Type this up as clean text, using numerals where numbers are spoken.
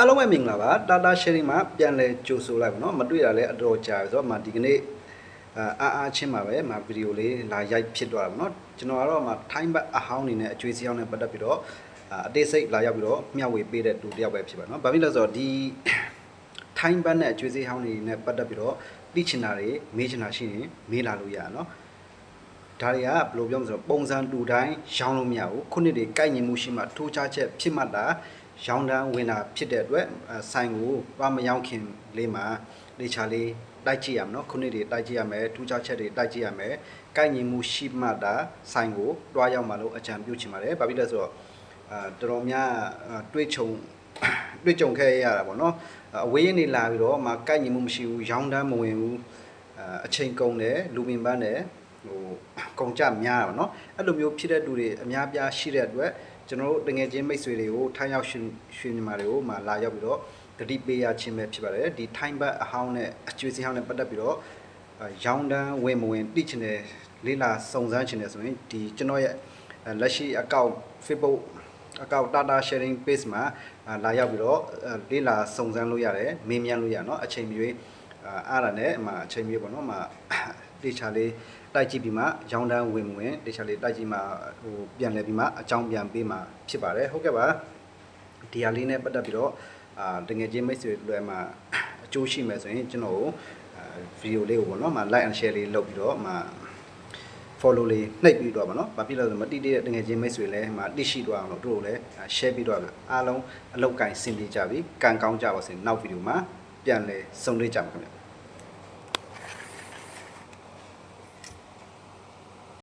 အားလုံးပဲမင်္ဂလာပါ Data Sharing မှာပြန်လဲကြိုဆိုလိုက်ပါเนาะမတွေ့တာလဲအတော်ကြာပြီဆိုတော့ဒီကနေ့အားချင်းမှာပဲဗီဒီယိုလေးလာရိုက်ဖြစ်သွားတာပေါ့เนาะကျွန်တော်ကတော့ထိုင်းဘတ်အဟောင်းနေနဲ့အကျွေးစည်းအောင်နဲ့ပတ်သက်ပြီးတော့အသေးစိတ်လာရောက်ပြီးတော့မျှဝေပေးတဲ့တူတယောက်ပဲဖြစ်ပါเนาะဘာဖြစ်လဲဆိုတော့ဒီထိုင်းဘတ်နဲ့အကျွေးစည်းဟောင်းနေနဲ့ပတ်သက်ပြီးတော့သိချင်တာတွေမေးချင်တာရှိရင်မေးလာလို့ရเนาะဒါတွေကဘယ်လိုပြောမလဲဆိုတော့ပုံစံတူတိုင်းရောင်းလို့မရဘူးခုနှစ်တွေကိုက်ညီမှုရှိမှထိုးခြားချက်ဖြစ်မှတာရောင်းတန်းဝင်တာဖြစ်တဲ့အတွက်ဆိုင်ကိုသွားမရောင်းခင်လေးမှာလေချာလေးတိုက်ကြည့်ရမယ်နော်ခုနှစ်တွေတိုက်ကြည့်ရမယ်ထူးခြားချက်တွေတိုက်ကြည့်ရမယ်ကိုက်ညီမှုရှိမှတာဆိုင်ကိုတွားရောက်မှလို့အကြံပြုချင်ပါတယ်ဘာဖြစ်လဲဆိုတော့တော်တော်များတွေးကြုံခဲ့ရတာပေါ့နော်အဝေးရင်းနေလာပြီးတော့ကိုက်ညီမှုမရှိဘူးရောင်းတန်းမဝင်ဘူးအချိန်ကုန်တယ်လူပင်ပန်းတယ်ကုန်ကြများတာပေါ့နော်အဲ့လိုမျိုးဖြစ်တဲ့လူတွေအများပြားရှိတဲ့အတွက်ကျွန်တော်တို့တငယ်ချင်းမိတ်ဆွေတွေကိုထိုင်းရောက်ရွှေမြန်မာတွေကိုလာရောက်ပြီးတော့တတိပေးရခြင်းပဲဖြစ်ပါတယ်ဒီထိုင်းဘတ်အဟောင်းနဲ့အကျွေးစီဟောင်းနဲ့ပတ်သက်ပြီးတော့ရောင်းတန်းဝင်မဝင်သိချင်တယ်လေးလာစုံစမ်းချင်တယ်ဆိုရင်ဒီကျွန်တော်ရဲ့လက်ရှိ account Facebook account Data Sharing Page မှာလာရောက်ပြီးတော့လေးလာစုံစမ်းလို့ရတယ်မေးမြန်းလို့ရเนาะအချိန်မျိုးအားရနဲ့အချိန်မျိုးပေါ့เนาะတေချာလေးတိုက်ကြည့်ပြီးမှရောင်းတန်းဝင်ဝင်တေချာလေးတိုက်ကြည့်မှပြန်လဲပြီးမှအကြောင်းပြန်ပေးမှဖြစ်ပါတယ်ဟုတ်ကဲ့ပါဒီဟာလေးနဲ့ပတ်သက်ပြီးတော့တကယ်ချင်းမိတ်ဆွေတွေအကျိုးရှိမယ်ဆိုရင်ကျွန်တော်ဗီဒီယိုလေးကိုပေါ့နော်like and share လေးလုပ်ပြီးတော့follow လေးနှိပ်ပြီးတော့ပါနော်ဘာဖြစ်လဲဆိုတော့မတိတဲ့တကယ်ချင်းမိတ်ဆွေလည်းတိရှိတော့အောင်လို့တို့လည်း share ပြီးတော့အားလုံးအလောက်ကင်ဆင်ပြေကြပြီကံကောင်းကြပါစေနောက်ဗီဒီယိုမှာပြန်လဲဆုံတွေ့ကြပါခင်ဗျ